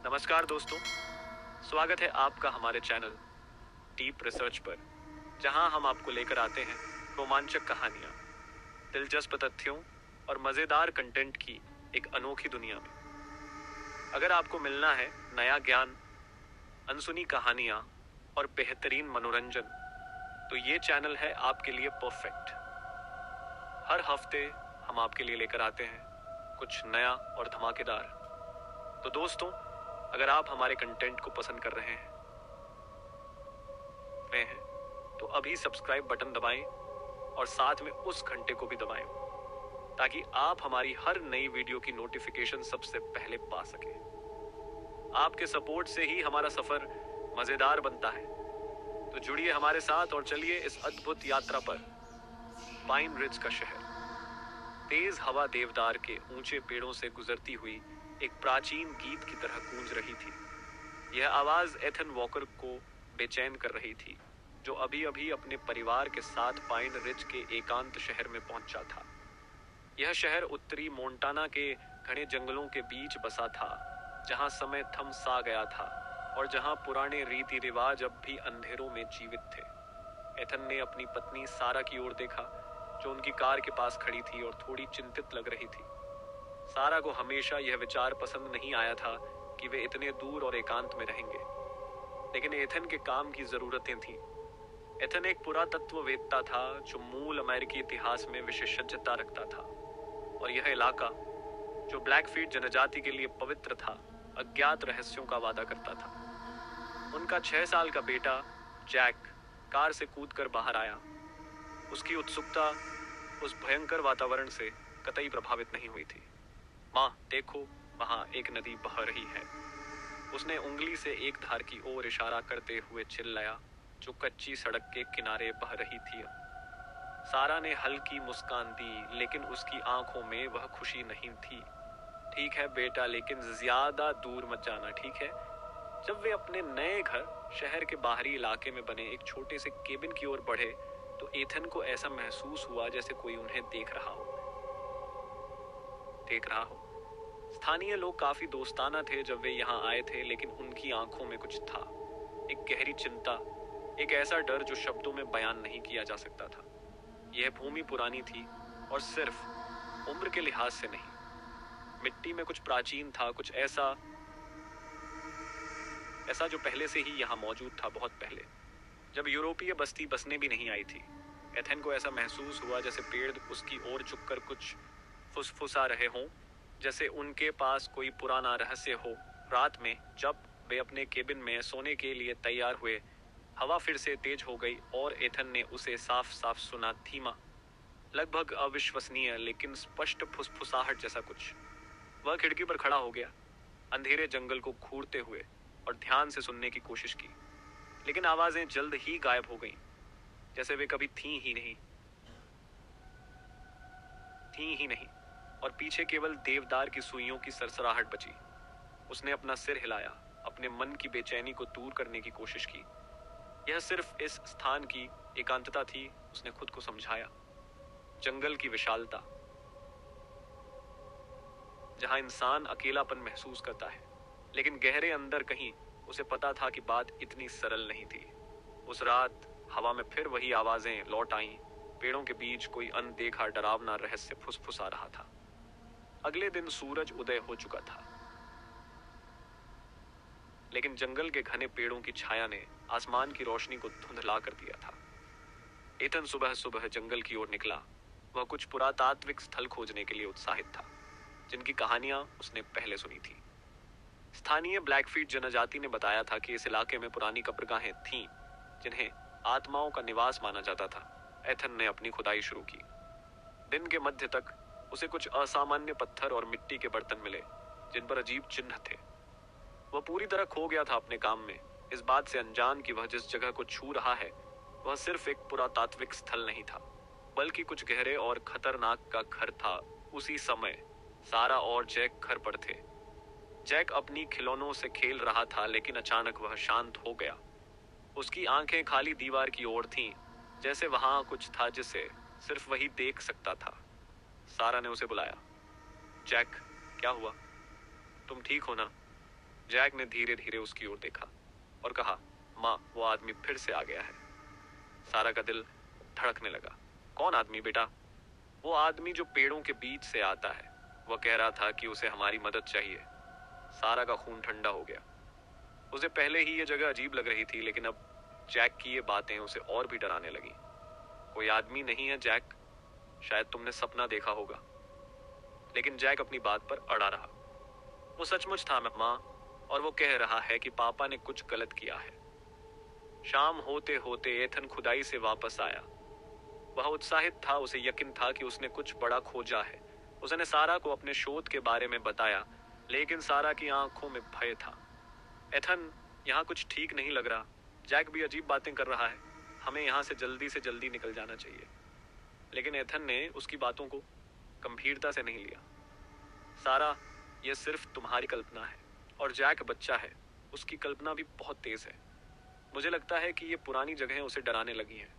नमस्कार दोस्तों, स्वागत है आपका हमारे चैनल डीप रिसर्च पर, जहां हम आपको लेकर आते हैं रोमांचक कहानियां, दिलचस्प तथ्यों और मज़ेदार कंटेंट की एक अनोखी दुनिया में। अगर आपको मिलना है नया ज्ञान, अनसुनी कहानियां और बेहतरीन मनोरंजन, तो ये चैनल है आपके लिए परफेक्ट। हर हफ्ते हम आपके लिए लेकर आते हैं कुछ नया और धमाकेदार। तो दोस्तों, अगर आप हमारे कंटेंट को पसंद कर रहे हैं तो अभी सब्सक्राइब बटन दबाएं और साथ में उस घंटे को भी दबाएं, ताकि आप हमारी हर नई वीडियो की नोटिफिकेशन सबसे पहले पा सकें। आपके सपोर्ट से ही हमारा सफर मजेदार बनता है। तो जुड़िए हमारे साथ और चलिए इस अद्भुत यात्रा पर। पाइन रिज का शहर। तेज हवा देवदार के ऊंचे पेड़ों से गुजरती हुई एक प्राचीन गीत की तरह गूंज रही थी। यह आवाज एथन वॉकर को बेचैन कर रही थी, जो अभी अभी अपने परिवार के साथ पाइन रिज के एकांत शहर में पहुंचा था। यह शहर उत्तरी मोंटाना के घने जंगलों के बीच बसा था, जहां समय थम सा गया था और जहां पुराने रीति रिवाज अब भी अंधेरों में जीवित थे। एथन ने अपनी पत्नी सारा की ओर देखा, जो उनकी कार के पास खड़ी थी और थोड़ी चिंतित लग रही थी। सारा को हमेशा यह विचार पसंद नहीं आया था कि वे इतने दूर और एकांत में रहेंगे, लेकिन एथन के काम की जरूरतें थीं। एथन एक पुरातत्ववेत्ता था जो मूल अमेरिकी इतिहास में विशेषज्ञता रखता था, और यह इलाका, जो ब्लैकफीट जनजाति के लिए पवित्र था, अज्ञात रहस्यों का वादा करता था। उनका 6 साल का बेटा जैक कार से कूदकर बाहर आया। उसकी उत्सुकता उस भयंकर वातावरण से कतई प्रभावित नहीं हुई थी। माँ, देखो, वहां एक नदी बह रही है। उसने उंगली से एक धार की ओर इशारा करते हुए चिल्लाया, जो कच्ची सड़क के किनारे बह रही थी। सारा ने हल्की मुस्कान दी, लेकिन उसकी आंखों में वह खुशी नहीं थी। ठीक है बेटा, लेकिन ज्यादा दूर मत जाना, ठीक है? जब वे अपने नए घर शहर के बाहरी इलाके में बने एक छोटे से केबिन की ओर बढ़े, तो एथन को ऐसा महसूस हुआ जैसे कोई उन्हें देख रहा हो। स्थानीय लोग काफी दोस्ताना थे जब वे यहाँ आए थे, लेकिन उनकी आंखों में कुछ था, एक गहरी चिंता, एक ऐसा डर जो शब्दों में बयान नहीं किया जा सकता था। यह भूमि पुरानी थी, और सिर्फ उम्र के लिहाज से नहीं। मिट्टी में कुछ प्राचीन था, कुछ ऐसा जो पहले से ही यहाँ मौजूद था, बहुत पहले, जब यूरोपीय बस्ती बसने भी नहीं आई थी। एथन को ऐसा महसूस हुआ जैसे पेड़ उसकी ओर झुककर कुछ फुसफुसा रहे हों, जैसे उनके पास कोई पुराना रहस्य हो। रात में जब वे अपने केबिन में सोने के लिए तैयार हुए, हवा फिर से तेज हो गई और एथन ने उसे साफ साफ सुना, धीमा, लगभग अविश्वसनीय लेकिन स्पष्ट फुसफुसाहट जैसा कुछ। वह खिड़की पर खड़ा हो गया, अंधेरे जंगल को घूरते हुए, और ध्यान से सुनने की कोशिश की, लेकिन आवाजें जल्द ही गायब हो गईं, जैसे वे कभी थीं ही नहीं, और पीछे केवल देवदार की सुइयों की सरसराहट बची। उसने अपना सिर हिलाया, अपने मन की बेचैनी को दूर करने की कोशिश की। यह सिर्फ इस स्थान की एकांतता थी, उसने खुद को समझाया। जंगल की विशालता, जहां इंसान अकेलापन महसूस करता है, लेकिन गहरे अंदर कहीं उसे पता था कि बात इतनी सरल नहीं थी। उस रात हवा में फिर वही आवाजें लौट आईं। पेड़ों के बीच कोई अनदेखा डरावना रहस्य फुसफुसा रहा था। अगले दिन सूरज उदय हो चुका था, लेकिन जंगल के घने पेड़ों की छाया ने आसमान की रोशनी को धुंधला कर दिया था। एथन सुबह सुबह जंगल की ओर निकला। वह कुछ पुरातात्विक स्थल खोजने के लिए उत्साहित था, जिनकी कहानियां उसने पहले सुनी थी। स्थानीय ब्लैकफीट जनजाति ने बताया था कि इस इलाके में पुरानी कब्रगाहें थीं, जिन्हें आत्माओं का निवास माना जाता था। एथन ने अपनी खुदाई शुरू की। दिन के मध्य तक उसे कुछ असामान्य पत्थर और मिट्टी के बर्तन मिले, जिन पर अजीब चिन्ह थे। वह पूरी तरह खो गया था अपने काम में, इस बात से अनजान कि वह जिस जगह को छू रहा है वह सिर्फ एक पुरातात्विक स्थल नहीं था, बल्कि कुछ गहरे और खतरनाक का घर था। उसी समय सारा और जैक घर पर थे। जैक अपनी खिलौनों से खेल रहा था, लेकिन अचानक वह शांत हो गया। उसकी आंखें खाली दीवार की ओर थीं, जैसे वहां कुछ था जिसे सिर्फ वही देख सकता था। सारा ने उसे बुलाया। जैक, क्या हुआ? तुम ठीक हो ना? जैक ने धीरे धीरे उसकी ओर देखा और कहा, माँ, वो आदमी फिर से आ गया है। सारा का दिल धड़कने लगा। कौन आदमी बेटा? वो आदमी जो पेड़ों के बीच से आता है। वह कह रहा था कि उसे हमारी मदद चाहिए। सारा का खून ठंडा हो गया। उसे पहले ही ये जगह अजीब लग रही थी, लेकिन अब जैक की ये बातें उसे और भी डराने लगी। कोई आदमी नहीं है जैक, शायद तुमने सपना देखा होगा। लेकिन जैक अपनी बात पर अड़ा रहा। वो सचमुच था माँ, और वो कह रहा है कि पापा ने कुछ गलत किया है। शाम होते होते एथन खुदाई से वापस आया। वह उत्साहित था। उसे यकीन था कि उसने कुछ बड़ा खोजा है। उसने सारा को अपने शोध के बारे में बताया, लेकिन सारा की आंखों में भय था। एथन, यहाँ कुछ ठीक नहीं लग रहा। जैक भी अजीब बातें कर रहा है। हमें यहाँ से जल्दी निकल जाना चाहिए। लेकिन एथन ने उसकी बातों को गंभीरता से नहीं लिया। सारा, यह सिर्फ तुम्हारी कल्पना है, और जैक बच्चा है, उसकी कल्पना भी बहुत तेज है। मुझे लगता है कि ये पुरानी जगहें उसे डराने लगी हैं।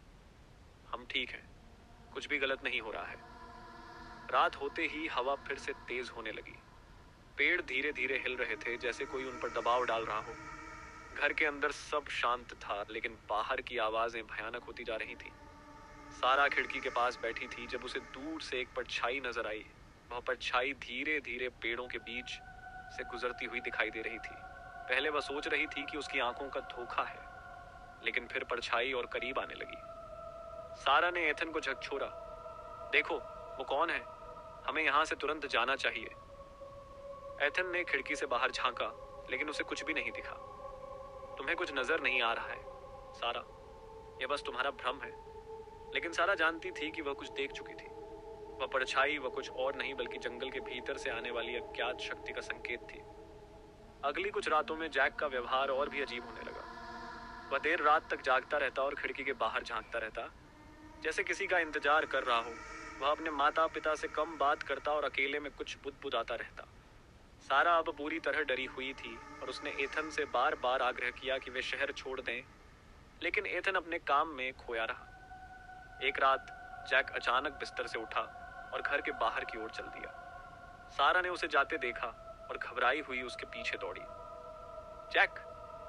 हम ठीक हैं, कुछ भी गलत नहीं हो रहा है। रात होते ही हवा फिर से तेज होने लगी। पेड़ धीरे धीरे हिल रहे थे, जैसे कोई उन पर दबाव डाल रहा हो। घर के अंदर सब शांत था, लेकिन बाहर की आवाजें भयानक होती जा रही थी। सारा खिड़की के पास बैठी थी जब उसे दूर से एक परछाई नजर आई। वह परछाई धीरे धीरे पेड़ों के बीच से गुजरती हुई दिखाई दे रही थी। पहले वह सोच रही थी कि उसकी आंखों का धोखा है, लेकिन फिर परछाई और करीब आने लगी। सारा ने एथन को झकझोरा। देखो, वो कौन है? हमें यहां से तुरंत जाना चाहिए। एथन ने खिड़की से बाहर झांका, लेकिन उसे कुछ भी नहीं दिखा। तुम्हें कुछ नजर नहीं आ रहा है सारा, यह बस तुम्हारा भ्रम है। लेकिन सारा जानती थी कि वह कुछ देख चुकी थी। वह परछाई वह कुछ और नहीं बल्कि जंगल के भीतर से आने वाली अज्ञात शक्ति का संकेत थी। अगली कुछ रातों में जैक का व्यवहार और भी अजीब होने लगा। वह देर रात तक जागता रहता और खिड़की के बाहर झांकता रहता, जैसे किसी का इंतजार कर रहा हो। वह अपने माता पिता से कम बात करता और अकेले में कुछ बुदबुदाता रहता। सारा अब पूरी तरह डरी हुई थी और उसने एथन से बार बार आग्रह किया कि वे शहर छोड़ दें, लेकिन एथन अपने काम में खोया रहा। एक रात जैक अचानक बिस्तर से उठा और घर के बाहर की ओर चल दिया। सारा ने उसे जाते देखा और घबराई हुई उसके पीछे दौड़ी। जैक,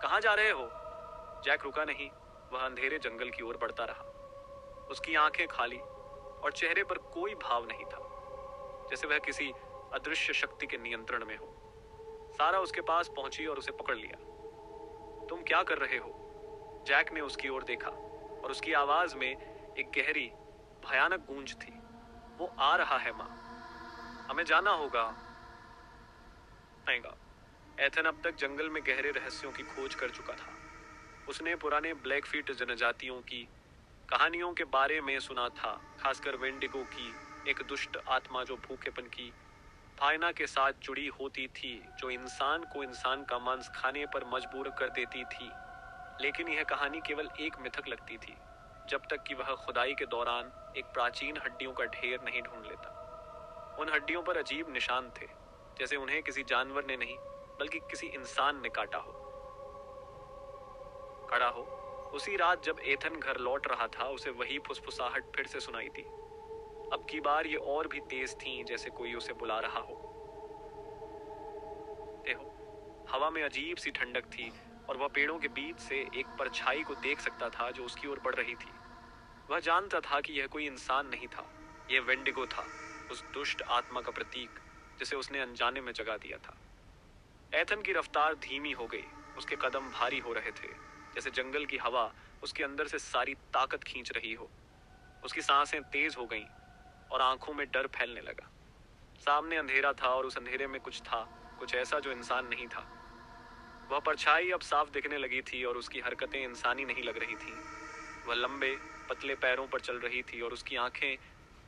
कहाँ जा रहे हो? जैक रुका नहीं। वह अंधेरे जंगल की ओर बढ़ता रहा। उसकी आंखें खाली और चेहरे पर कोई भाव नहीं था, जैसे वह किसी अदृश्य शक्ति के नियंत्रण में हो। सारा उसके पास पहुंची और उसे पकड़ लिया। तुम क्या कर रहे हो? जैक ने उसकी ओर देखा और उसकी आवाज में एक गहरी भयानक गूंज थी। वो आ रहा है माँ, हमें जाना होगा। आएगा। एथन अब तक जंगल में गहरे रहस्यों की खोज कर चुका था। उसने पुराने ब्लैकफीट जनजातियों की कहानियों के बारे में सुना था, खासकर वेंडिगो की, एक दुष्ट आत्मा जो भूखेपन की भावना के साथ जुड़ी होती थी, जो इंसान को इंसान का मांस खाने पर मजबूर कर देती थी। लेकिन यह कहानी केवल एक मिथक लगती थी, जब तक कि वह खुदाई के दौरान एक प्राचीन हड्डियों का ढेर नहीं ढूंढ लेता। उन हड्डियों पर अजीब निशान थे, जैसे उन्हें किसी जानवर ने नहीं बल्कि किसी इंसान ने काटा हो। उसी रात जब एथन घर लौट रहा था, उसे वही फुसफुसाहट फिर से सुनाई दी। अब की बार ये और भी तेज थी, जैसे कोई उसे बुला रहा हो। देखो, हवा में अजीब सी ठंडक थी और वह पेड़ों के बीच से एक परछाई को देख सकता था जो उसकी ओर बढ़ रही थी। वह जानता था कि यह कोई इंसान नहीं था, यह वेंडिगो था, उस दुष्ट आत्मा का प्रतीक जिसे उसने अनजाने में जगा दिया था। एथन की रफ्तार धीमी हो गई। उसके कदम भारी हो रहे थे, जैसे जंगल की हवा उसके अंदर से सारी ताकत खींच रही हो। उसकी सांसें तेज हो गईं और आंखों में डर फैलने लगा। सामने अंधेरा था और उस अंधेरे में कुछ था, कुछ ऐसा जो इंसान नहीं था। वह परछाई अब साफ दिखने लगी थी और उसकी हरकतें इंसानी नहीं लग रही थी। वह लंबे पतले पैरों पर चल रही थी और उसकी आंखें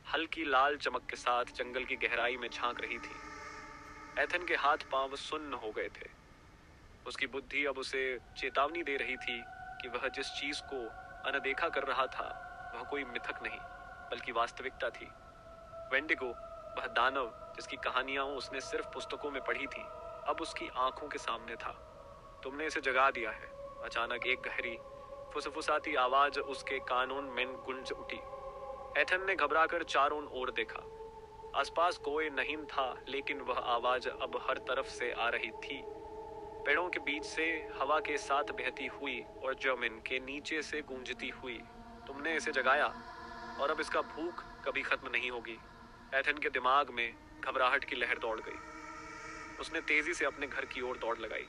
हल्की लाल चमक के साथ जंगल की गहराई में झांक रही थी। एथन के हाथ पांव सुन्न हो गए थे। उसकी बुद्धि अब उसे चेतावनी दे रही थी कि वह जिस चीज को अनदेखा कर रहा था वह कोई मिथक नहीं बल्कि वास्तविकता थी। वेंडिगो, वह दानव जिसकी कहानियां उसने सिर्फ पुस्तकों में पढ़ी थी, अब उसकी आंखों के सामने था। तुमने इसे जगा दिया है। अचानक एक गहरी फुसफुसाती आवाज उसके कानों में गूंज उठी। एथन ने घबराकर चारों ओर देखा। आसपास कोई नहीं था, लेकिन वह आवाज अब हर तरफ से आ रही थी। पेड़ों के बीच से हवा के साथ बहती हुई और जमीन के नीचे से गूंजती हुई, तुमने इसे जगाया और अब इसका भूख कभी खत्म नहीं होगी। एथन के दिमाग में घबराहट की लहर दौड़ गई। उसने तेजी से अपने घर की ओर दौड़ लगाई।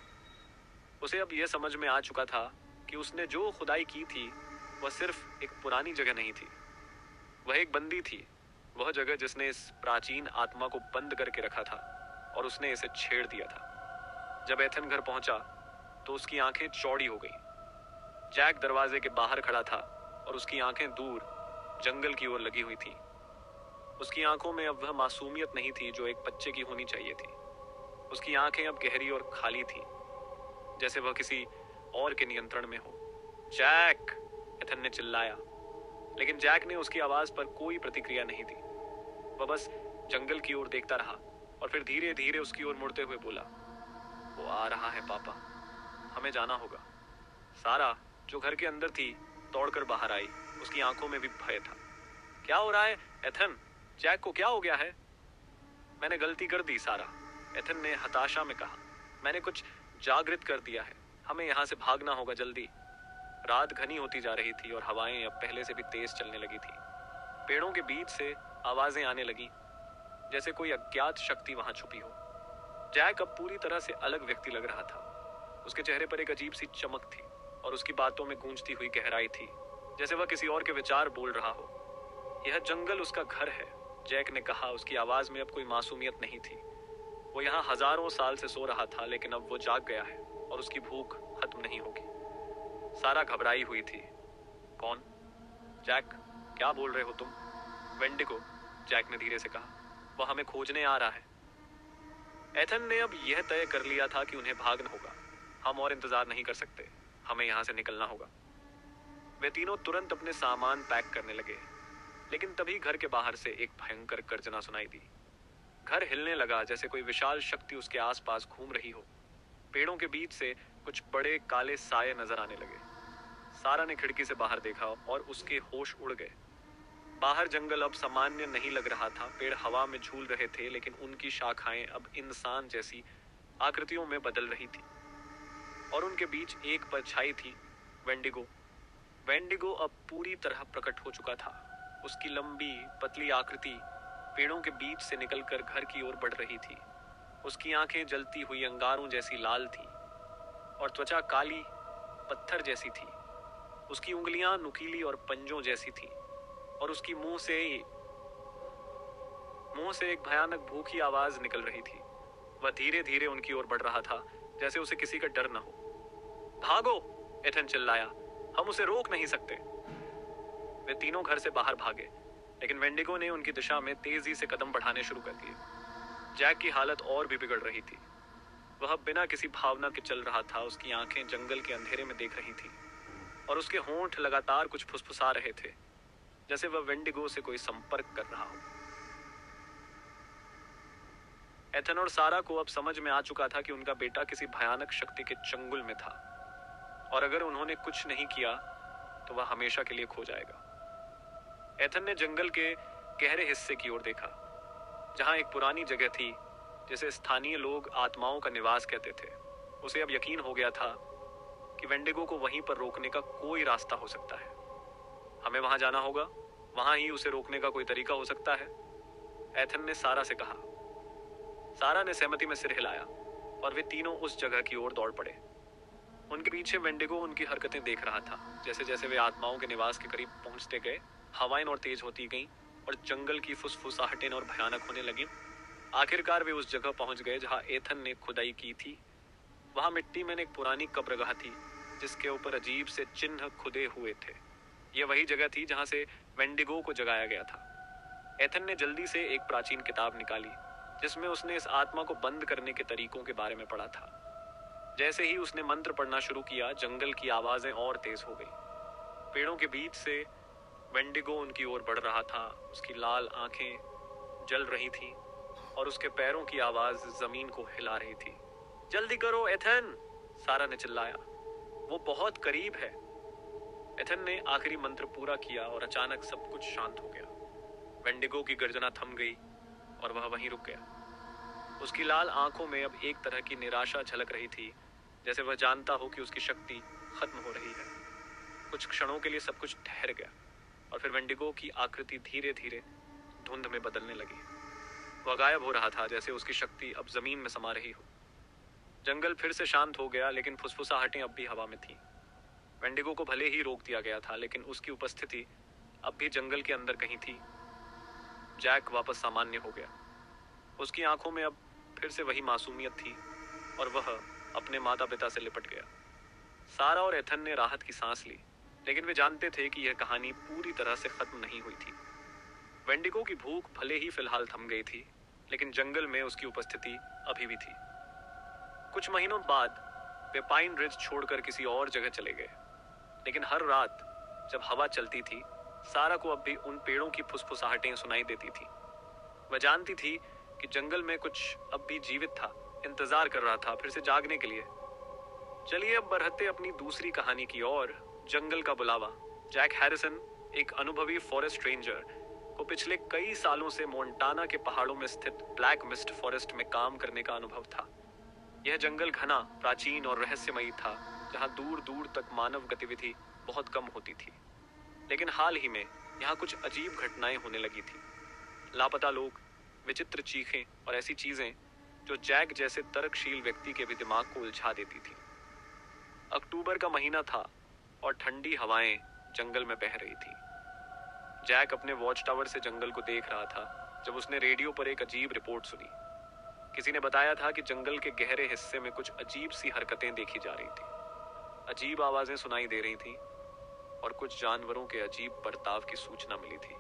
उसे अब यह समझ में आ चुका था कि उसने जो खुदाई की थी वह सिर्फ एक पुरानी जगह नहीं थी, वह एक बंदी थी। वह जगह जिसने इस प्राचीन आत्मा को बंद करके रखा था और उसने इसे छेड़ दिया था। जब एथन घर पहुंचा तो उसकी आंखें चौड़ी हो गईं। जैक दरवाजे के बाहर खड़ा था और उसकी आंखें दूर जंगल की ओर लगी हुई थी। उसकी आंखों में अब वह मासूमियत नहीं थी जो एक बच्चे की होनी चाहिए थी। उसकी आंखें अब गहरी और खाली थी, जैसे वह किसी और के नियंत्रण में हो। जैक! एथन ने चिल्लाया, लेकिन जैक ने उसकी आवाज पर कोई प्रतिक्रिया नहीं दी। वह बस जंगल की ओर देखता रहा और फिर धीरे धीरे उसकी ओर मुड़ते हुए बोला, वो आ रहा है पापा, हमें जाना होगा। सारा, जो घर के अंदर थी, दौड़कर बाहर आई। उसकी आंखों में भी भय था। क्या हो रहा है एथन? जैक को क्या हो गया है? मैंने गलती कर दी सारा, एथन ने हताशा में कहा। मैंने कुछ जागृत कर दिया है। हमें यहाँ से भागना होगा जल्दी। रात घनी होती जा रही थी और हवाएं अब पहले से भी तेज चलने लगी थी। पेड़ों के बीच से आवाजें आने लगी, जैसे कोई अज्ञात शक्ति वहां छुपी हो। जैक अब पूरी तरह से अलग व्यक्ति लग रहा था। उसके चेहरे पर एक अजीब सी चमक थी और उसकी बातों में गूंजती हुई गहराई थी, जैसे वह किसी और के विचार बोल रहा हो। यह जंगल उसका घर है, जैक ने कहा। उसकी आवाज में अब कोई मासूमियत नहीं थी। वो यहाँ हजारों साल से सो रहा था, लेकिन अब वो जाग गया है और उसकी भूख खत्म नहीं होगी। सारा घबराई हुई थी। कौन? जैक, क्या बोल रहे हो तुम? वेंडिगो, जैक ने धीरे से कहा। वह हमें खोजने आ रहा है। एथन ने अब यह तय कर लिया था कि उन्हें भागना होगा। हम और इंतजार नहीं कर सकते, हमें यहाँ से निकलना होगा। वे तीनों तुरंत अपने सामान पैक करने लगे, लेकिन तभी घर के बाहर से एक भयंकर गर्जना सुनाई दी। घर हिलने लगा, जैसे कोई विशाल शक्ति उसके आसपास घूम रही हो। पेड़ों के बीच से कुछ बड़े काले साये नजर आने लगे। सारा ने खिड़की से बाहर देखा और उसके होश उड़ गए। बाहर जंगल अब सामान्य नहीं लग रहा था। पेड़ हवा में झूल रहे थे, लेकिन उनकी शाखाएं अब इंसान जैसी आकृतियों में बदल रही थी और उनके बीच एक परछाई थी, वेंडिगो। वेंडिगो अब पूरी तरह प्रकट हो चुका था। उसकी लंबी पतली आकृति पेड़ों के बीच से निकलकर घर की ओर बढ़ रही थी। उसकी आंखें जलती हुई अंगारों जैसी लाल थी और त्वचा काली पत्थर जैसी थी। उसकी उंगलियां नुकीली और पंजों जैसी थी और उसकी मुंह से एक भयानक भूखी आवाज निकल रही थी। वह धीरे धीरे उनकी ओर बढ़ रहा था, जैसे उसे किसी का डर न हो। भागो! एथन चिल्लाया, हम उसे रोक नहीं सकते। वे तीनों घर से बाहर भागे, लेकिन वेंडिगो ने उनकी दिशा में तेजी से कदम बढ़ाने शुरू कर दिए। जैक की हालत और भी बिगड़ रही थी। वह बिना किसी भावना के चल रहा था। उसकी आंखें जंगल के अंधेरे में देख रही थी और उसके होंठ लगातार कुछ फुसफुसा रहे थे, जैसे वह वेंडिगो से कोई संपर्क कर रहा हो। एथन और सारा को अब समझ में आ चुका था कि उनका बेटा किसी भयानक शक्ति के चंगुल में था और अगर उन्होंने कुछ नहीं किया तो वह हमेशा के लिए खो जाएगा। एथन ने जंगल के गहरे हिस्से की ओर देखा, जहां एक पुरानी जगह थी जिसे स्थानीय लोग आत्माओं का निवास कहते थे। उसे अब यकीन हो गया था कि वेंडिगो को वहीं पर रोकने का कोई रास्ता हो सकता है। हमें वहां जाना होगा, वहां ही उसे रोकने का कोई तरीका हो सकता है, एथन ने सारा से कहा। सारा ने सहमति में सिर हिलाया और वे तीनों उस जगह की ओर दौड़ पड़े। उनके पीछे वेंडिगो उनकी हरकतें देख रहा था। जैसे जैसे वे आत्माओं के निवास के करीब पहुंचते गए, हवाएं और तेज होती गईं और जंगल की फुसफुसाहटें और भयानक होने लगी। आखिरकार वे उस जगह पहुंच गए जहां एथन ने खुदाई की थी। वहां मिट्टी में एक पुरानी कब्रगाह थी, जिसके ऊपर अजीब से चिन्ह खुदे हुए थे। यह वही जगह थी जहां से वेंडिगो को जगाया गया था। एथन ने जल्दी से एक प्राचीन किताब निकाली, जिसमें उसने इस आत्मा को बंद करने के तरीकों के बारे में पढ़ा था। जैसे ही उसने मंत्र पढ़ना शुरू किया, जंगल की आवाजें और तेज हो गई। पेड़ों के बीच से वेंडिगो उनकी ओर बढ़ रहा था। उसकी लाल आंखें जल रही थी और उसके पैरों की आवाज जमीन को हिला रही थी। जल्दी करो एथन! सारा ने चिल्लाया, वो बहुत करीब है। एथन ने आखिरी मंत्र पूरा किया और अचानक सब कुछ शांत हो गया। वेंडिगो की गर्जना थम गई और वह वहीं रुक गया। उसकी लाल आंखों में अब एक तरह की निराशा झलक रही थी, जैसे वह जानता हो कि उसकी शक्ति खत्म हो रही है। कुछ क्षणों के लिए सब कुछ ठहर गया और फिर वेंडिगो की आकृति धीरे धीरे धुंध में बदलने लगी। वह गायब हो रहा था, जैसे उसकी शक्ति अब जमीन में समा रही हो। जंगल फिर से शांत हो गया, लेकिन फुसफुसाहटें अब भी हवा में थीं। वेंडिगो को भले ही रोक दिया गया था, लेकिन उसकी उपस्थिति अब भी जंगल के अंदर कहीं थी। जैक वापस सामान्य हो गया। उसकी आंखों में अब फिर से वही मासूमियत थी और वह अपने माता पिता से लिपट गया। सारा और एथन ने राहत की सांस ली, लेकिन वे जानते थे कि यह कहानी पूरी तरह से खत्म नहीं हुई थी। वेंडिगो की भूख भले ही फिलहाल थम गई थी, लेकिन जंगल में उसकी उपस्थिति अभी भी थी। कुछ महीनों बाद वे पाइन रिज छोड़कर किसी और जगह चले गए, लेकिन हर रात जब हवा चलती थी, सारा को अब भी उन पेड़ों की फुसफुसाहटें सुनाई देती थी। वह जानती थी कि जंगल में कुछ अब भी जीवित था, इंतजार कर रहा था फिर से जागने के लिए। चलिए अब बढ़ते अपनी दूसरी कहानी की ओर, जंगल का बुलावा। जैक हैरिसन, एक अनुभवी फॉरेस्ट रेंजर, को पिछले कई सालों से मोंटाना के पहाड़ों में स्थित ब्लैक मिस्ट फॉरेस्ट में काम करने का अनुभव था। यह जंगल घना, प्राचीन और रहस्यमयी था, जहां दूर दूर तक मानव गतिविधि बहुत कम होती थी। लेकिन हाल ही में यहाँ कुछ अजीब घटनाएं होने लगी थी। लापता लोग, विचित्र चीखें और ऐसी चीजें जो जैक जैसे तर्कशील व्यक्ति के भी दिमाग को उलझा देती थी। अक्टूबर का महीना था और ठंडी हवाएं जंगल में बह रही थी। जैक अपने वॉच टावर से जंगल को देख रहा था जब उसने रेडियो पर एक अजीब रिपोर्ट सुनी। किसी ने बताया था कि जंगल के गहरे हिस्से में कुछ अजीब सी हरकतें देखी जा रही थी। अजीब आवाजें सुनाई दे रही थी और कुछ जानवरों के अजीब बर्ताव की सूचना मिली थी।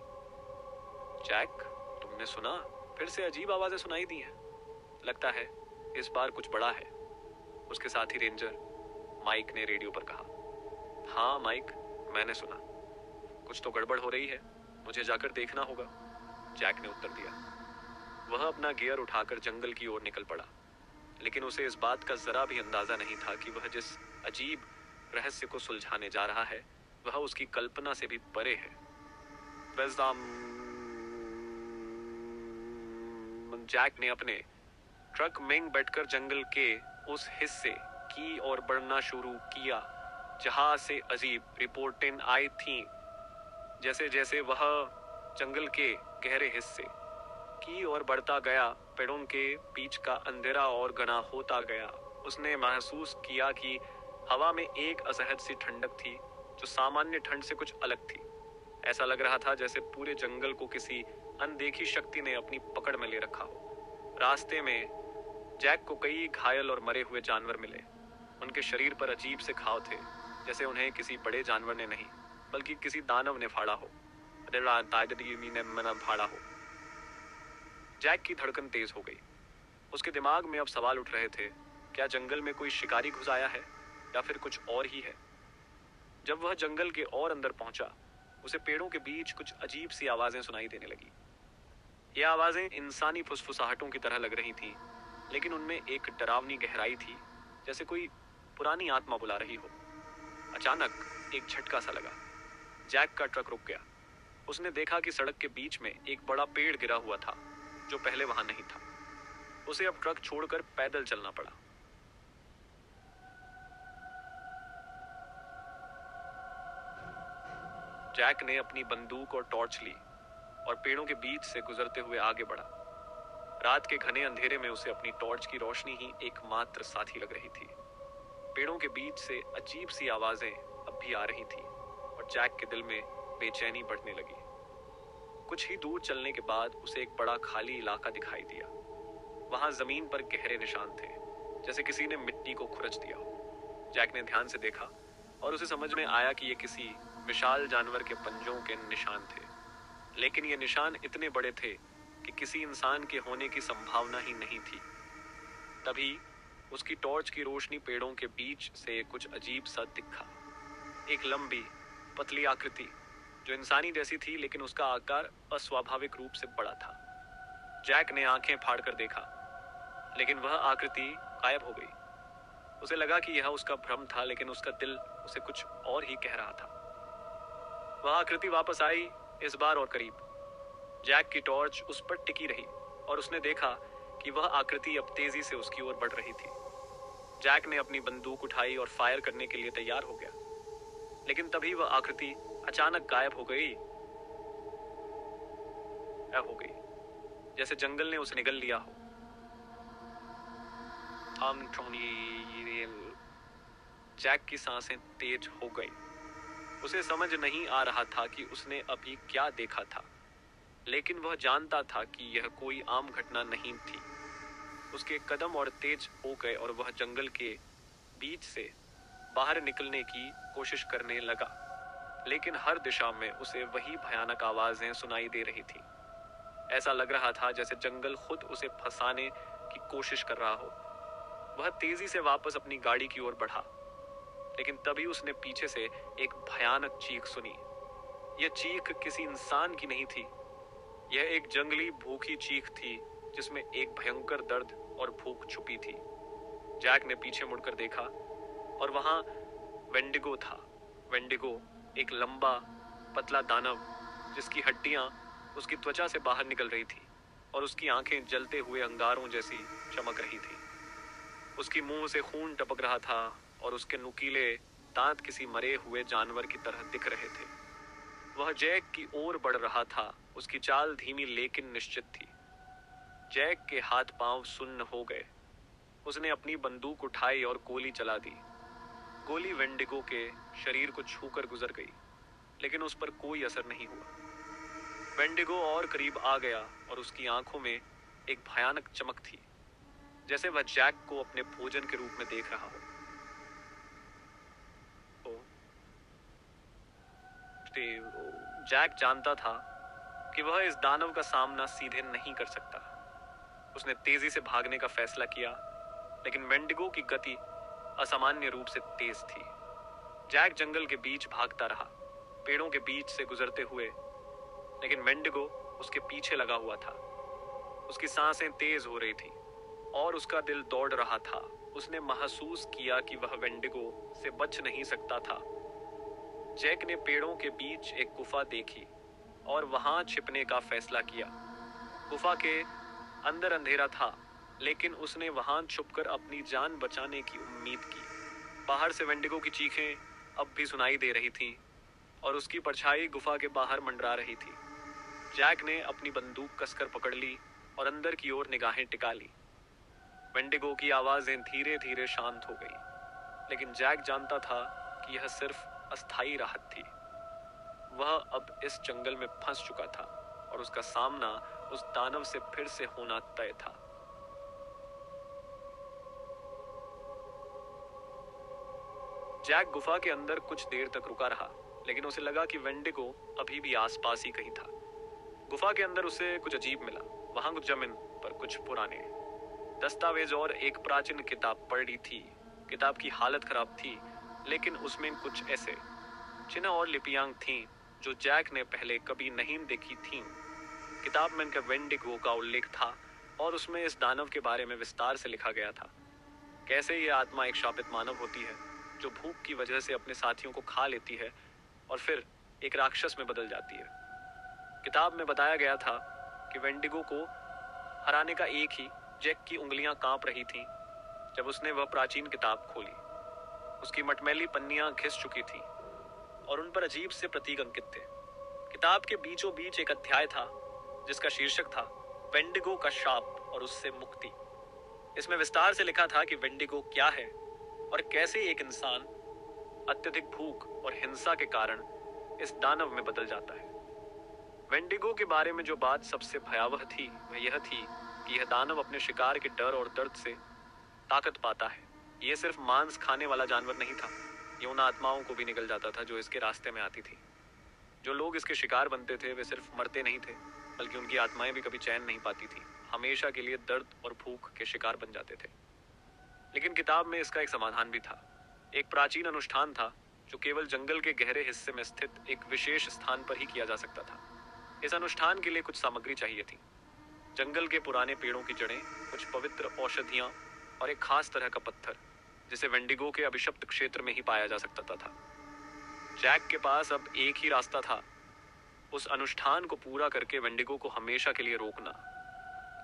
जैक, तुमने सुना? फिर से अजीब आवाजें सुनाई दी हैं। लगता है इस बार कुछ बड़ा है, उसके साथी रेंजर माइक ने रेडियो पर कहा। हाँ माइक, मैंने सुना। कुछ तो गड़बड़ हो रही है, मुझे जाकर देखना होगा, जैक ने उत्तर दिया। वह अपना गियर उठाकर जंगल की ओर निकल पड़ा, लेकिन उसे इस बात का जरा भी अंदाजा नहीं था कि वह जिस अजीब रहस्य को सुलझाने जा रहा है वह उसकी कल्पना से भी परे है। जैक ने अपने ट्रक में बैठकर जंगल के उस हिस्से की ओर बढ़ना शुरू किया जहां से अजीब रिपोर्टें आई थीं। जैसे जैसे वह जंगल के गहरे हिस्से की ओर बढ़ता गया, पेड़ों के बीच का अंधेरा और घना होता गया। उसने महसूस किया कि हवा में एक असहज सी ठंडक थी जो सामान्य ठंड से कुछ अलग थी। ऐसा लग रहा था जैसे पूरे जंगल को किसी अनदेखी शक्ति ने अपनी पकड़ में ले रखा हो। रास्ते में जैक को कई घायल और मरे हुए जानवर मिले। उनके शरीर पर अजीब से घाव थे, जैसे उन्हें किसी बड़े जानवर ने नहीं बल्कि किसी दानव ने फाड़ा हो। फाड़ा हो। जैक की धड़कन तेज हो गई। उसके दिमाग में अब सवाल उठ रहे थे, क्या जंगल में कोई शिकारी घुस आया है या फिर कुछ और ही है। जब वह जंगल के और अंदर पहुंचा, उसे पेड़ों के बीच कुछ अजीब सी आवाजें सुनाई देने लगी। ये आवाजें इंसानी फुसफुसाहटों की तरह लग रही थीं, लेकिन उनमें एक डरावनी गहराई थी, जैसे कोई पुरानी आत्मा बुला रही हो। अचानक एक झटका सा लगा। जैक का ट्रक रुक गया। उसने देखा कि सड़क के बीच में एक बड़ा पेड़ गिरा हुआ था जो पहले वहां नहीं था। उसे अब ट्रक छोड़कर पैदल चलना पड़ा। जैक ने अपनी बंदूक और टॉर्च ली और पेड़ों के बीच से गुजरते हुए आगे बढ़ा। रात के घने अंधेरे में उसे अपनी टॉर्च की रोशनी ही एकमात्र साथी लग रही थी। पेड़ों के बीच से अजीब सी आवाजें अब भी आ रही थी और जैक के दिल में बेचैनी बढ़ने लगी। कुछ ही दूर चलने के बाद उसे एक बड़ा खाली इलाका दिखाई दिया। वहां जमीन पर गहरे निशान थे, जैसे किसी ने मिट्टी को खुरच दिया हो। जैक ने ध्यान से देखा और उसे समझ में आया कि ये किसी विशाल जानवर के पंजों के निशान थे, लेकिन ये निशान इतने बड़े थे कि किसी इंसान के होने की संभावना ही नहीं थी। तभी उसकी टॉर्च की रोशनी पेड़ों के बीच से कुछ अजीब सा दिखा। एक लंबी, पतली आकृति जो इंसानी जैसी थी, लेकिन उसका आकार अस्वाभाविक रूप से बड़ा था। जैक ने आंखें फाड़कर देखा, लेकिन वह आकृति गायब हो गई। उसे लगा कि यह उसका भ्रम था, लेकिन उसका दिल उसे कुछ और ही कह रहा था। वह आकृति वापस आई, इस बार और करीब। जैक की टॉर्च उस पर टिकी रही और उसने देखा कि वह आकृति अब तेजी से उसकी ओर बढ़ रही थी। जैक ने अपनी बंदूक उठाई और फायर करने के लिए तैयार हो गया, लेकिन तभी वह आकृति अचानक गायब हो गई, जैसे जंगल ने उसे निगल लिया हो। जैक की सांसें तेज हो गई। उसे समझ नहीं आ रहा था कि उसने अभी क्या देखा था, लेकिन वह जानता था कि यह कोई आम घटना नहीं थी। उसके कदम और तेज हो गए और वह जंगल के बीच से बाहर निकलने की कोशिश करने लगा, लेकिन हर दिशा में उसे वही भयानक आवाजें सुनाई दे रही थी। ऐसा लग रहा था जैसे जंगल खुद उसे फंसाने की कोशिश कर रहा हो। वह तेजी से वापस अपनी गाड़ी की ओर बढ़ा, लेकिन तभी उसने पीछे से एक भयानक चीख सुनी। यह चीख किसी इंसान की नहीं थी, यह एक जंगली भूखी चीख थी जिसमें एक भयंकर दर्द और भूख छुपी थी। जैक ने पीछे मुड़कर देखा और वहां वेंडिगो था। वेंडिगो एक लंबा पतला दानव जिसकी हड्डियां उसकी त्वचा से बाहर निकल रही थी और उसकी आंखें जलते हुए अंगारों जैसी चमक रही थी। उसकी मुंह से खून टपक रहा था और उसके नुकीले दांत किसी मरे हुए जानवर की तरह दिख रहे थे। वह जैक की ओर बढ़ रहा था। उसकी चाल धीमी लेकिन निश्चित थी। जैक के हाथ पांव सुन्न हो गए। उसने अपनी बंदूक उठाई और गोली चला दी। गोली वेंडिगो के शरीर को छूकर गुजर गई, लेकिन उस पर कोई असर नहीं हुआ। वेंडिगो और करीब आ गया और उसकी आंखों में एक भयानक चमक थी, जैसे वह जैक को अपने भोजन के रूप में देख रहा हो। जैक जानता था कि वह इस दानव का सामना सीधे नहीं कर सकता। उसने तेजी से भागने का फैसला किया, लेकिन वेंडिगो की गति असामान्य रूप से तेज थी। जैक जंगल के बीच भागता रहा, पेड़ों के बीच से गुजरते हुए, लेकिन वेंडिगो उसके पीछे लगा हुआ था। उसकी सांसें तेज हो रही थी और उसका दिल दौड़ रहा था। उसने महसूस किया कि वह वेंडिगो से बच नहीं सकता था। जैक ने पेड़ों के बीच एक गुफा देखी और वहां छिपने का फैसला किया। गुफा के अंदर अंधेरा था, लेकिन उसने वहां छुपकर अपनी जान बचाने की उम्मीद की। बाहर से वेंडिगो की चीखें अब भी सुनाई दे रही थीं और उसकी परछाई गुफा के बाहर मंडरा रही थी। जैक ने अपनी बंदूक कसकर पकड़ ली और अंदर की ओर निगाहें टिका ली। वेंडिगो की आवाजें धीरे धीरे शांत हो गई, लेकिन जैक जानता था कि यह सिर्फ अस्थायी राहत थी। वह अब इस जंगल में फंस चुका था और उसका सामना उस दानव से फिर से होना तय था। जैक गुफा के अंदर कुछ देर तक रुका रहा, लेकिन उसे लगा कि वेंडिगो अभी भी आसपास ही कहीं था। गुफा के अंदर उसे कुछ अजीब मिला। वहां कुछ जमीन पर कुछ पुराने दस्तावेज और एक प्राचीन किताब पड़ी थी। किताब की हालत खराब थी, लेकिन उसमें कुछ ऐसे चिन्ह और लिपियां थीं जो जैक ने पहले कभी नहीं देखी थीं। किताब में वेंडिगो का उल्लेख था और उसमें इस दानव के बारे में विस्तार से लिखा गया था। कैसे यह आत्मा एक शापित मानव होती है जो भूख की वजह से अपने साथियों को खा लेती है और फिर एक राक्षस में बदल जाती है। किताब में बताया गया था कि वेंडिगो को हराने का एक ही जैक की उंगलियां कांप रही थीं जब उसने वह प्राचीन किताब खोली। उसकी मटमैली पन्नियां घिस चुकी थीं और उन पर अजीब से प्रतीक अंकित थे। किताब के बीचों बीच एक अध्याय था जिसका शीर्षक था वेंडिगो का शाप और उससे मुक्ति। इसमें विस्तार से लिखा था कि वेंडिगो क्या है और कैसे एक इंसान अत्यधिक भूख और हिंसा के कारण इस दानव में बदल जाता है। वेंडिगो के बारे में जो बात सबसे भयावह थी वह यह थी कि यह दानव अपने शिकार के डर और दर्द से ताकत पाता है। यह सिर्फ मांस खाने वाला जानवर नहीं था, ये उन आत्माओं को भी निगल जाता था जो इसके रास्ते में आती थी। जो लोग इसके शिकार बनते थे वे सिर्फ मरते नहीं थे, बल्कि उनकी आत्माएं भी कभी चैन नहीं पाती थी, हमेशा के लिए दर्द और भूख के शिकार बन जाते थे। लेकिन किताब में इसका एक समाधान भी था। एक प्राचीन अनुष्ठान था जो केवल जंगल के गहरे हिस्से में स्थित एक विशेष स्थान पर ही किया जा सकता था। इस अनुष्ठान के लिए कुछ सामग्री चाहिए थी। जंगल के पुराने पेड़ों की जड़ें, कुछ पवित्र औषधियां और एक खास तरह का पत्थर जिसे वेंडिगो के अभिशप्त क्षेत्र में ही पाया जा सकता था। जैक के पास अब एक ही रास्ता था, उस अनुष्ठान को पूरा करके वेंडिगो को हमेशा के लिए रोकना।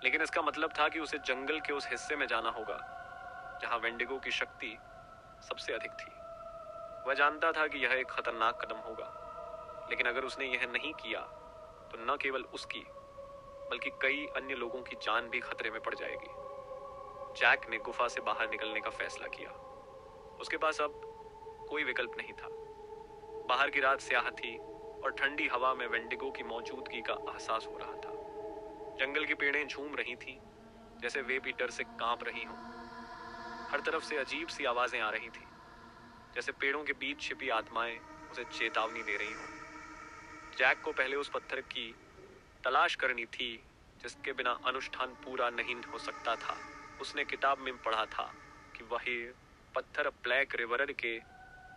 लेकिन इसका मतलब था कि उसे जंगल के उस हिस्से में जाना होगा जहां वेंडिगो की शक्ति सबसे अधिक थी। वह जानता था कि यह एक खतरनाक कदम होगा, लेकिन अगर उसने यह नहीं किया तो न केवल उसकी बल्कि कई अन्य लोगों की जान भी खतरे में पड़ जाएगी। जैक ने गुफा से बाहर निकलने का फैसला किया। उसके पास अब कोई विकल्प नहीं था। बाहर की रात स्याह थी और ठंडी हवा में वेंडिगो की मौजूदगी का एहसास हो रहा था। जंगल की पेड़ें झूम रही थीं, जैसे वे भी डर से कांप रही हों। हर तरफ से अजीब सी आवाजें आ रही थीं, जैसे पेड़ों के बीच छिपी आत्माएं उसे चेतावनी दे रही हों। जैक को पहले उस पत्थर की तलाश करनी थी जिसके बिना अनुष्ठान पूरा नहीं हो सकता था। उसने किताब में पढ़ा था कि वही पत्थर ब्लैक रिवर के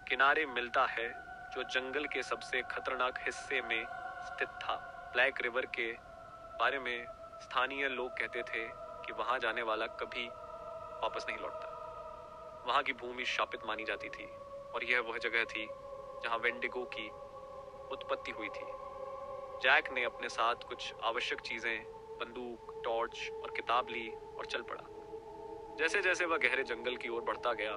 किनारे मिलता है, जो जंगल के सबसे खतरनाक हिस्से में स्थित था। ब्लैक रिवर के बारे में स्थानीय लोग कहते थे कि वहां जाने वाला कभी वापस नहीं लौटता। वहां की भूमि शापित मानी जाती थी और यह वह जगह थी जहां वेंडिगो की उत्पत्ति हुई थी। जैक ने अपने साथ कुछ आवश्यक चीजें, बंदूक, टॉर्च और किताब ली और चल पड़ा। जैसे जैसे वह गहरे जंगल की ओर बढ़ता गया,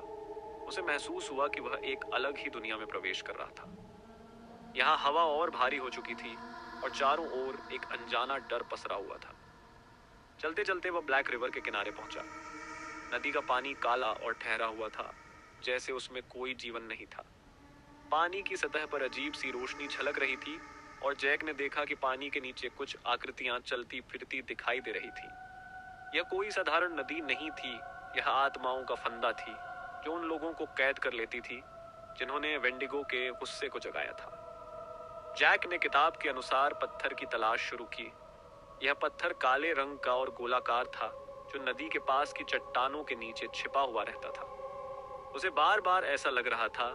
उसे महसूस हुआ कि वह एक अलग ही दुनिया में प्रवेश कर रहा था। यहाँ हवा और भारी हो चुकी थी और चारों ओर एक अनजाना डर पसरा हुआ था। चलते चलते वह ब्लैक रिवर के किनारे पहुंचा। नदी का पानी काला और ठहरा हुआ था, जैसे उसमें कोई जीवन नहीं था। पानी की सतह पर अजीब सी रोशनी झलक रही थी और जैक ने देखा कि पानी के नीचे कुछ आकृतियां चलती फिरती दिखाई दे रही थी। यह कोई साधारण नदी नहीं थी, यह आत्माओं का फंदा थी जो उन लोगों को कैद कर लेती थी जिन्होंने वेंडिगो के गुस्से को जगाया था। जैक ने किताब के अनुसार पत्थर की तलाश शुरू की। यह पत्थर काले रंग का और गोलाकार था, जो नदी के पास की चट्टानों के नीचे छिपा हुआ रहता था। उसे बार बार ऐसा लग रहा था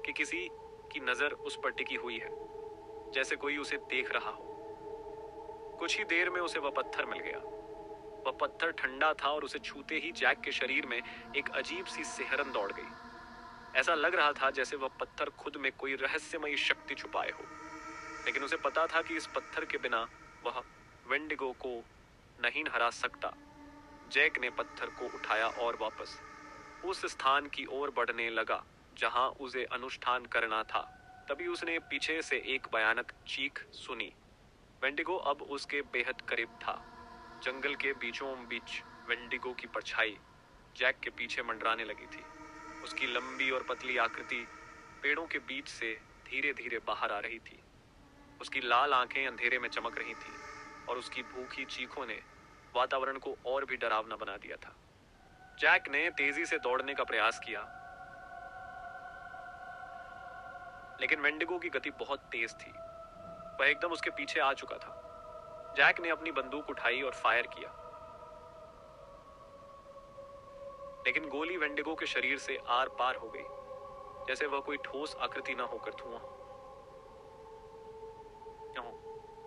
कि किसी की नजर उस पर टिकी हुई है, जैसे कोई उसे देख रहा हो। कुछ ही देर में उसे वह पत्थर मिल गया। वह पत्थर ठंडा था और उसे छूते ही जैक के शरीर में एक अजीब सी सिहरन दौड़ गई। ऐसा लग रहा था जैसे वह पत्थर खुद में कोई रहस्यमयी शक्ति छुपाए हो, लेकिन उसे पता था कि इस पत्थर के बिना वह वेंडिगो को नहीं हरा सकता। जैक ने पत्थर को उठाया और वापस उस स्थान की ओर बढ़ने लगा जहां उसे अनुष्ठान करना था। तभी उसने पीछे से एक भयानक चीख सुनी। वेंडिगो अब उसके बेहद करीब था। जंगल के बीचों बीच वेंडिगो की परछाई जैक के पीछे मंडराने लगी थी। उसकी लंबी और पतली आकृति पेड़ों के बीच से धीरे धीरे बाहर आ रही थी। उसकी लाल आंखें अंधेरे में चमक रही थीं और उसकी भूखी चीखों ने वातावरण को और भी डरावना बना दिया था। जैक ने तेजी से दौड़ने का प्रयास किया, लेकिन वेंडिगो की गति बहुत तेज थी। वह एकदम उसके पीछे आ चुका था। जैक ने अपनी बंदूक उठाई और फायर किया, लेकिन गोली वेंडिगो के शरीर से आर पार हो गई, जैसे वह कोई ठोस आकृति न होकर धुआं हो।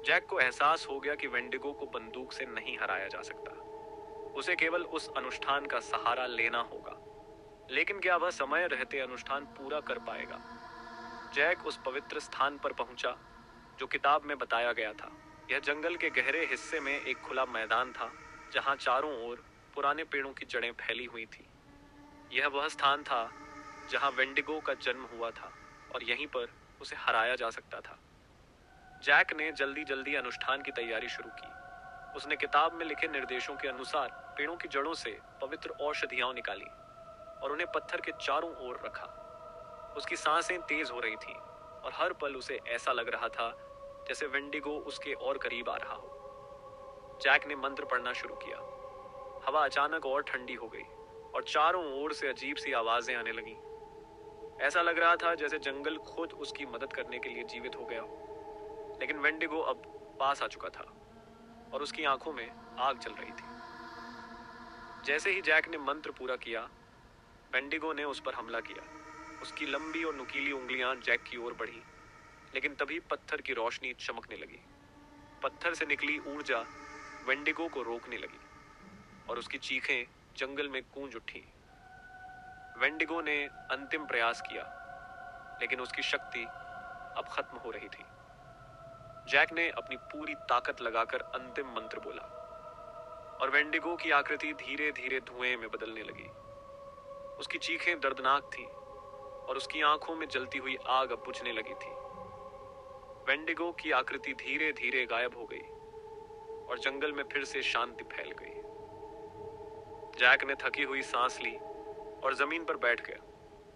जैक को एहसास हो गया कि वेंडिगो को बंदूक से नहीं हराया जा सकता। उसे केवल उस अनुष्ठान का सहारा लेना होगा। लेकिन क्या वह समय रहते अनुष्ठान पूरा कर पाएगा? जैक उस पवित्र स्थान पर पहुंचा जो किताब में बताया गया था। यह जंगल के गहरे हिस्से में एक खुला मैदान था जहां चारों ओर पुराने पेड़ों की जड़ें फैली हुई थी। यह वह स्थान था जहां वेंडिगो का जन्म हुआ था और यहीं पर उसे हराया जा सकता था। जैक ने जल्दी जल्दी अनुष्ठान की तैयारी शुरू की। उसने किताब में लिखे निर्देशों के अनुसार पेड़ों की जड़ों से पवित्र औषधियां निकाली और उन्हें पत्थर के चारों ओर रखा। उसकी सांसें तेज हो रही थीं और हर पल उसे ऐसा लग रहा था जैसे वेंडिगो उसके और करीब आ रहा हो। जैक ने मंत्र पढ़ना शुरू किया। हवा अचानक और ठंडी हो गई और चारों ओर से अजीब सी आवाजें आने लगीं। ऐसा लग रहा था जैसे जंगल खुद उसकी मदद करने के लिए जीवित हो गया हो। लेकिन वेंडिगो अब पास आ चुका था और उसकी आंखों में आग जल रही थी। जैसे ही जैक ने मंत्र पूरा किया, वेंडिगो ने उस पर हमला किया। उसकी लंबी और नुकीली उंगलियां जैक की ओर बढ़ी, लेकिन तभी पत्थर की रोशनी चमकने लगी। पत्थर से निकली ऊर्जा वेंडिगो को रोकने लगी और उसकी चीखें जंगल में गूंज उठी। वेंडिगो ने अंतिम प्रयास किया, लेकिन उसकी शक्ति अब खत्म हो रही थी। जैक ने अपनी पूरी ताकत लगाकर अंतिम मंत्र बोला और वेंडिगो की आकृति धीरे धीरे धुएं में बदलने लगी। उसकी चीखें दर्दनाक थीं और उसकी आंखों में जलती हुई आग अब बुझने लगी थी। वेंडिगो की आकृति धीरे धीरे गायब हो गई और जंगल में फिर से शांति फैल गई। जैक ने थकी हुई सांस ली और जमीन पर बैठ गया।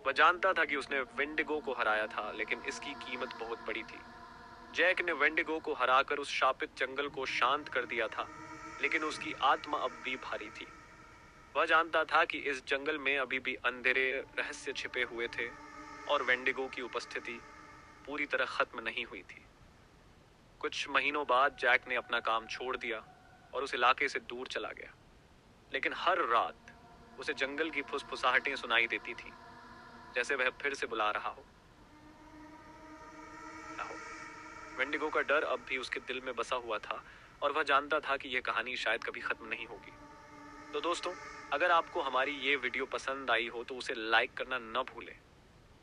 वह जानता था कि उसने वेंडिगो को हराया था, लेकिन इसकी कीमत बहुत बड़ी थी। जैक ने वेंडिगो को हराकर उस शापित जंगल को शांत कर दिया था, लेकिन उसकी आत्मा अब भी भारी थी। वह जानता था कि इस जंगल में अभी भी अंधेरे रहस्य छिपे हुए थे और वेंडिगो की उपस्थिति पूरी तरह खत्म नहीं हुई थी। कुछ महीनों बाद जैक ने अपना काम छोड़ दिया और उस इलाके से दूर चला गया, लेकिन हर रात उसे जंगल की फुसफुसाहटें सुनाई देती थी, जैसे वह फिर से बुला रहा हो। वेंडिगो का डर अब भी उसके दिल में बसा हुआ था और वह जानता था कि यह कहानी शायद कभी खत्म नहीं होगी। तो दोस्तों, अगर आपको हमारी ये वीडियो पसंद आई हो तो उसे लाइक करना न भूलें।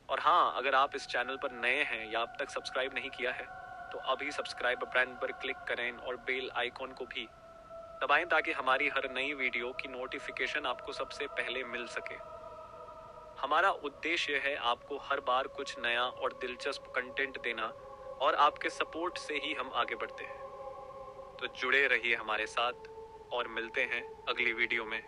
और हाँ, अगर आप इस चैनल पर नए हैं या अब तक सब्सक्राइब नहीं किया है तो अभी सब्सक्राइब बटन पर क्लिक करें और बेल आइकॉन को भी दबाएं ताकि हमारी हर नई वीडियो की नोटिफिकेशन आपको सबसे पहले मिल सके। हमारा उद्देश्य है आपको हर बार कुछ नया और दिलचस्प कंटेंट देना और आपके सपोर्ट से ही हम आगे बढ़ते हैं। तो जुड़े रहिए हमारे साथ और मिलते हैं अगली वीडियो में।